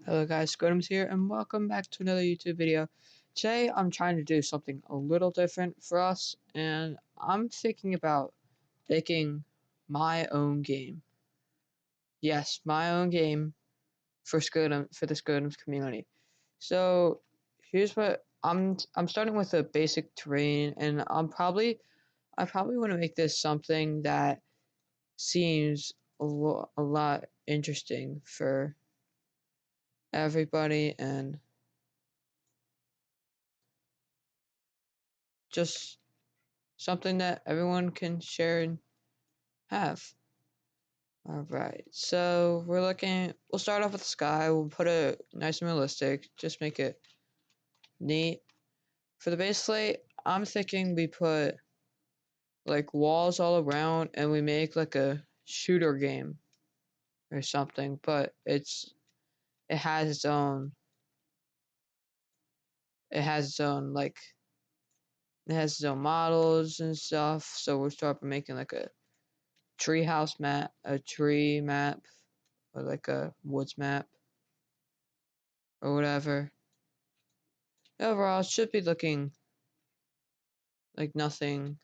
Hello guys, Scotums here and welcome back to another YouTube video. Today I'm trying to do something a little different for us and I'm thinking about making my own game. Yes, my own game for the Scotums community. So here's what I'm starting with a basic terrain and I probably want to make this something that seems a lot interesting for everybody and just something that everyone can share and have. Alright, so we'll start off with the sky, we'll put it nice and realistic, just make it neat. For the base slate, I'm thinking we put like walls all around and we make like a shooter game or something, but it has its own, it has its own like, it has its own models and stuff, so we'll start by making like a treehouse map, a tree map, or like a woods map, or whatever. Overall, it should be looking like nothing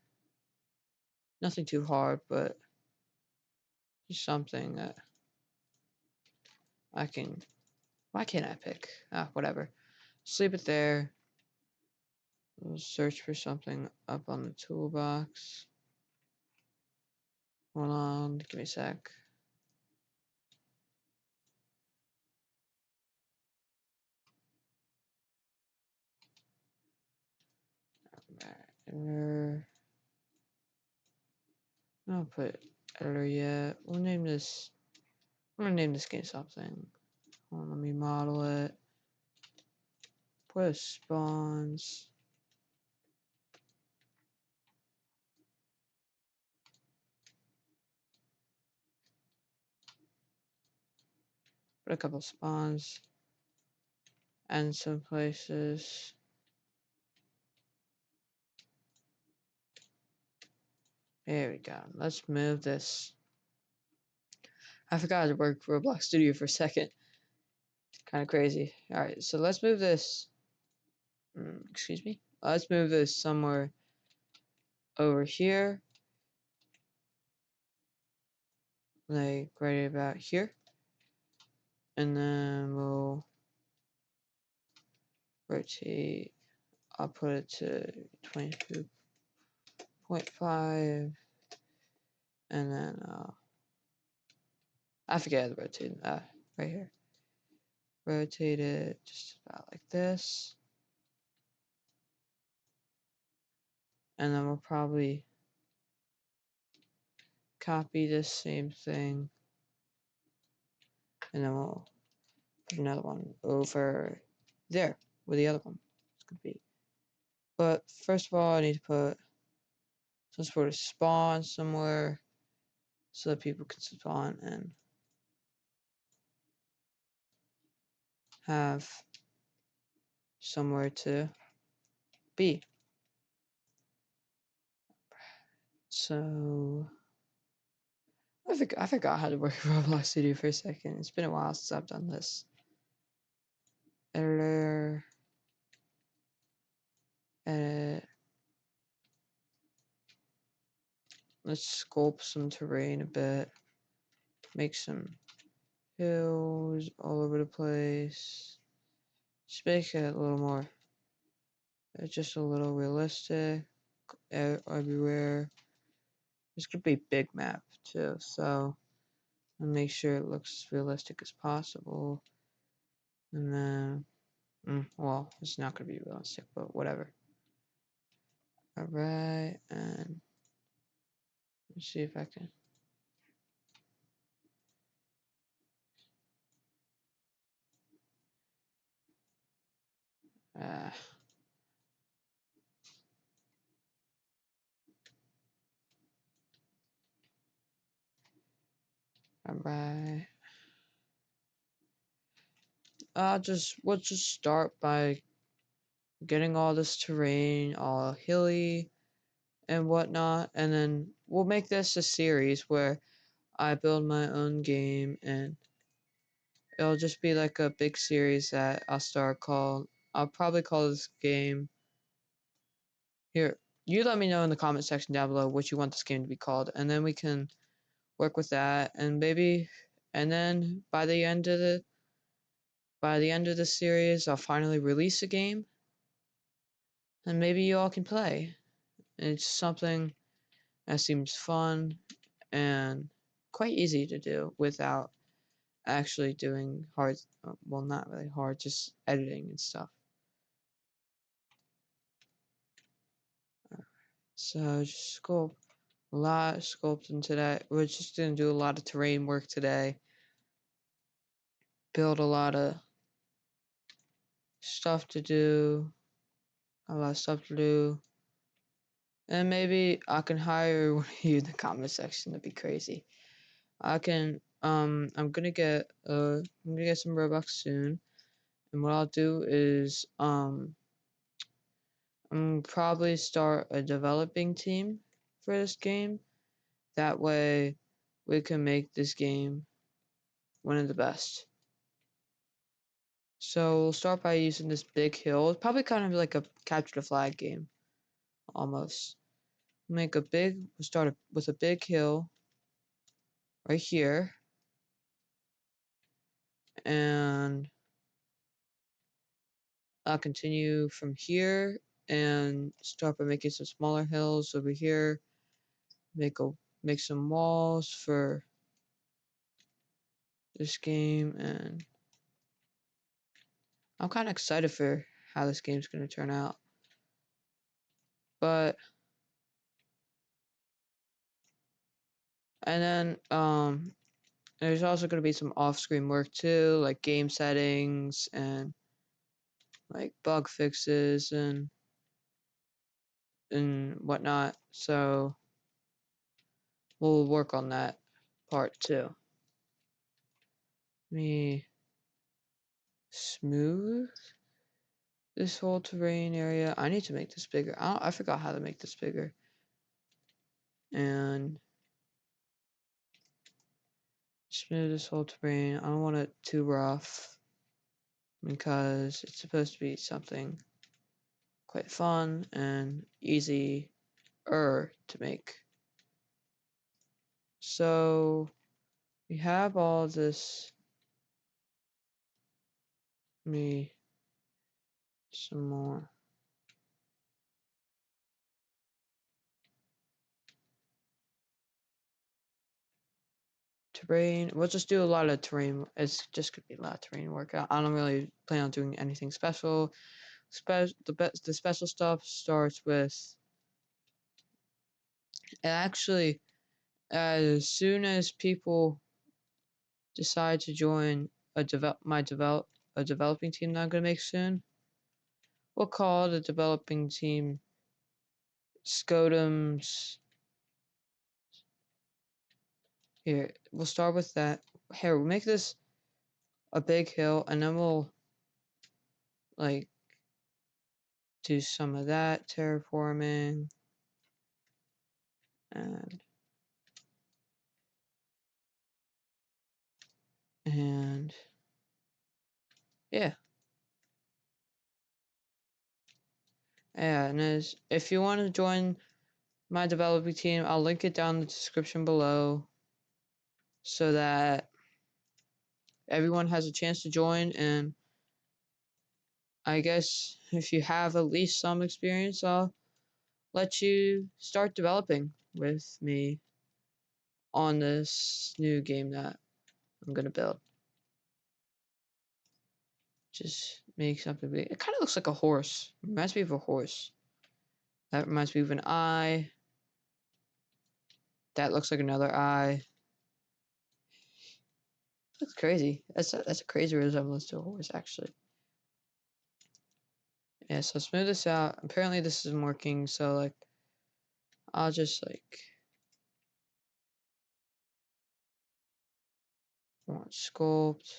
too hard, but just something that I can. Why can't I pick? Ah, whatever. Sleep it there. We'll search for something up on the toolbox. Hold on, give me a sec. Editor. I'll put editor yet. We'll name this. I'm gonna name this game something. Hold on, let me model it. Put a spawns. Put a couple spawns. And some places. There we go. Let's move this. I forgot to work Roblox Studio for a second. Kind of crazy. Alright, so let's move this. Excuse me. Let's move this somewhere over here. Like right about here. And then we'll rotate. I'll put it to 22.5. And then I forget the rotate. Right here. Rotate it just about like this. And then we'll probably copy this same thing. And then we'll put another one over there where the other one is going to be. But first of all, I need to put some sort of spawn somewhere so that people can spawn and have somewhere to be. So I forgot how to work Roblox Studio for a second. It's been a while since I've done this. Editor, edit. Let's sculpt some terrain a bit. Make some hills all over the place. Just make it a little more, just a little realistic everywhere. This could be a big map too, so I'll make sure it looks as realistic as possible. And then, well, it's not gonna be realistic, but whatever. Alright, and let's see if I can. Uh, Alright. We'll just start by getting all this terrain all hilly and whatnot, and then we'll make this a series where I build my own game and It'll just be like a big series that I'll probably call this game here. You let me know in the comment section down below what you want this game to be called, and then we can work with that, and then by the end of the series, I'll finally release a game, and maybe you all can play. It's something that seems fun and quite easy to do without actually doing hard, well, not really hard, just editing and stuff. So just sculpt, a lot of sculpting today. We're just gonna do a lot of terrain work today. Build a lot of stuff to do, a lot of stuff to do. And maybe I can hire one of you in the comment section. That'd be crazy. I'm gonna get some Robux soon. And what I'll do is, I'm probably start a developing team for this game. That way we can make this game one of the best. So we'll start by using this big hill. It's probably kind of like a capture the flag game, almost. We'll start with a big hill right here. And I'll continue from here and start by making some smaller hills over here. Make some walls for this game, and I'm kind of excited for how this game's going to turn out. But and then there's also going to be some off-screen work too, like game settings and like bug fixes and whatnot. So we'll work on that part too. Let me smooth this whole terrain area. I need to make this bigger. I forgot how to make this bigger. And smooth this whole terrain. I don't want it too rough because it's supposed to be something quite fun and easy to make. So we have all this. Me some more terrain. We'll just do a lot of terrain. It's just gonna be a lot of terrain work. I don't really plan on doing anything special. The special stuff starts with actually as soon as people decide to join a developing team that I'm gonna make soon. We'll call the developing team Scotum's. Here, we'll start with that. Here, we'll make this a big hill, and then we'll like do some of that terraforming and and yeah. And if you want to join my developing team, I'll link it down in the description below so that everyone has a chance to join. And I guess if you have at least some experience, I'll let you start developing with me on this new game that I'm gonna build. Just make something big. It kind of looks like a horse. It reminds me of a horse. That reminds me of an eye. That looks like another eye. Looks crazy. That's a crazy resemblance to a horse, actually. Yeah, so smooth this out. Apparently this isn't working, so like I'll just like want sculpt.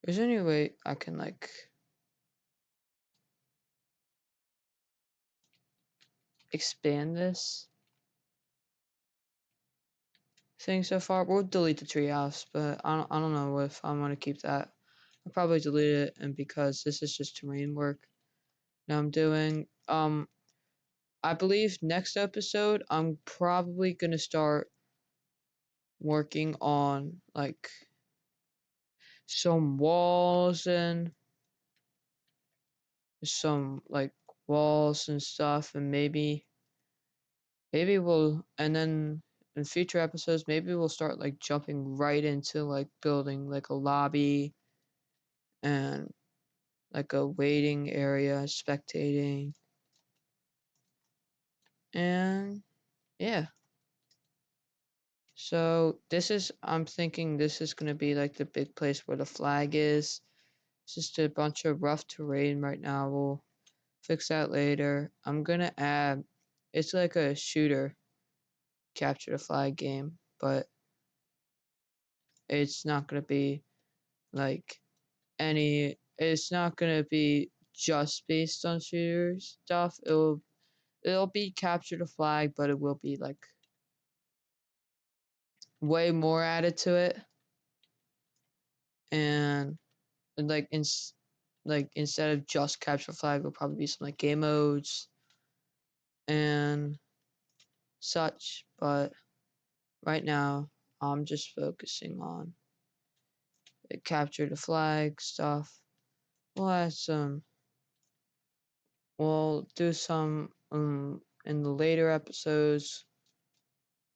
Is there any way I can like expand this thing so far. We'll delete the treehouse, but I don't know if I want to keep that. I'll probably delete it, and because this is just terrain work that I'm doing. I believe next episode I'm probably gonna start working on like some walls and some like walls and stuff, and maybe we'll, and then in future episodes maybe we'll start like jumping right into like building like a lobby and like a waiting area, spectating, and yeah. So I'm thinking this is gonna be like the big place where the flag is. It's just a bunch of rough terrain right now. We'll fix that later. I'm gonna add, it's like a shooter capture the flag game, but it's not gonna be like it's not gonna be just based on shooter stuff. It'll be capture the flag, but it will be like way more added to it, and like instead of just capture the flag, it'll probably be some like game modes and such. But right now, I'm just focusing on the capture the flag stuff. We'll add some. We'll do some in the later episodes,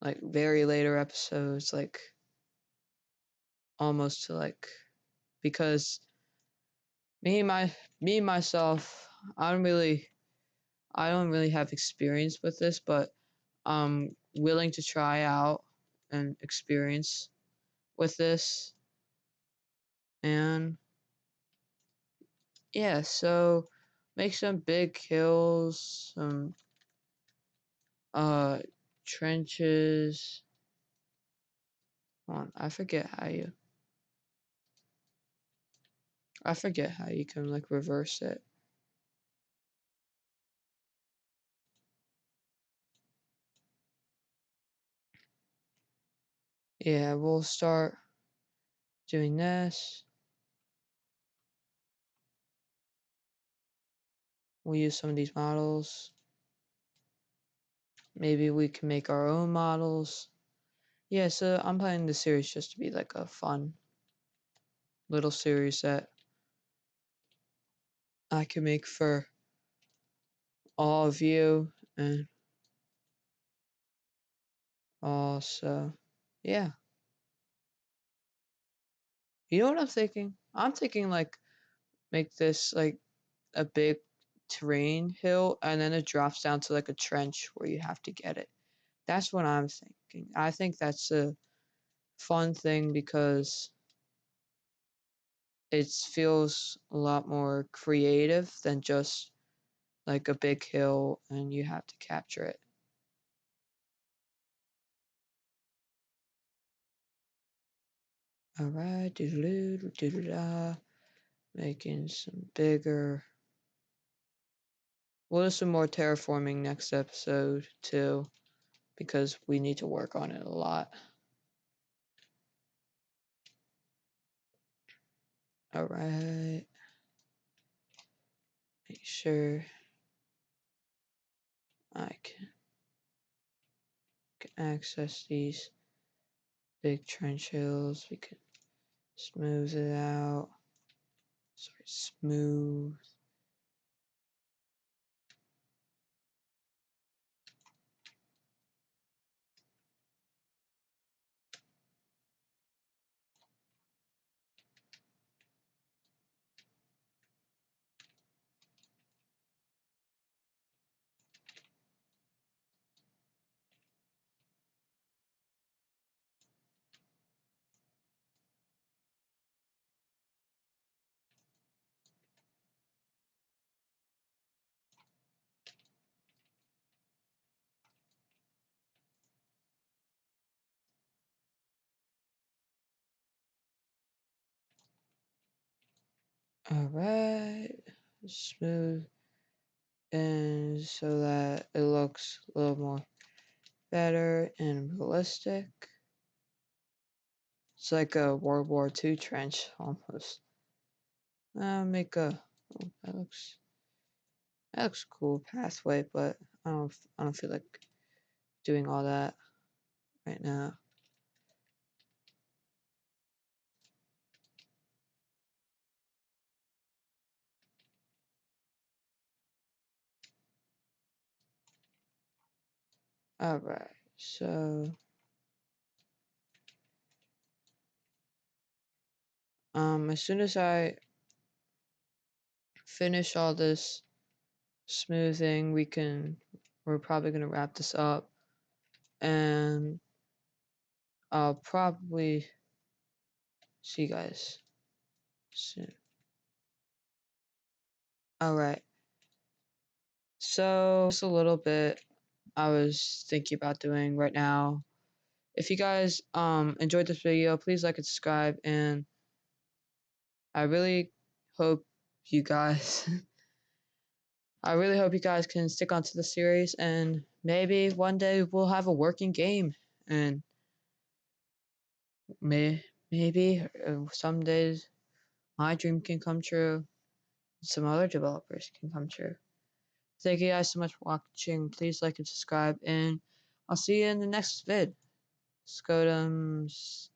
like very later episodes, like almost to like, because me myself, I don't really have experience with this, but I'm willing to try out and experience with this. And yeah, so make some big hills, some uh trenches. Hold on, I forget how you can like reverse it. Yeah, we'll start doing this. We'll use some of these models. Maybe we can make our own models. Yeah, so I'm planning this series just to be like a fun little series that I can make for all of you, and also, yeah. You know what I'm thinking? I'm thinking like make this like a big terrain hill, and then it drops down to like a trench where you have to get it. That's what I'm thinking. I think that's a fun thing because it feels a lot more creative than just like a big hill and you have to capture it. Alright, doodaloo, doodle making some bigger. We'll do some more terraforming next episode too, because we need to work on it a lot. Alright, make sure I can access these big trench hills. We can smooth it out. Sorry, smooth. Alright, smooth, and so that it looks a little more better and realistic. It's like a World War II trench almost. Make a. Oh, that looks cool pathway, but I don't feel like doing all that right now. All right, so as soon as I finish all this smoothing, we're probably gonna wrap this up, and I'll probably see you guys soon. All right, so just a little bit I was thinking about doing right now. If you guys enjoyed this video, please like and subscribe, and I really hope you guys I really hope you guys can stick onto the series, and maybe one day we'll have a working game, and maybe some days my dream can come true, some other developers can come true. Thank you guys so much for watching. Please like and subscribe, and I'll see you in the next vid. Scotums.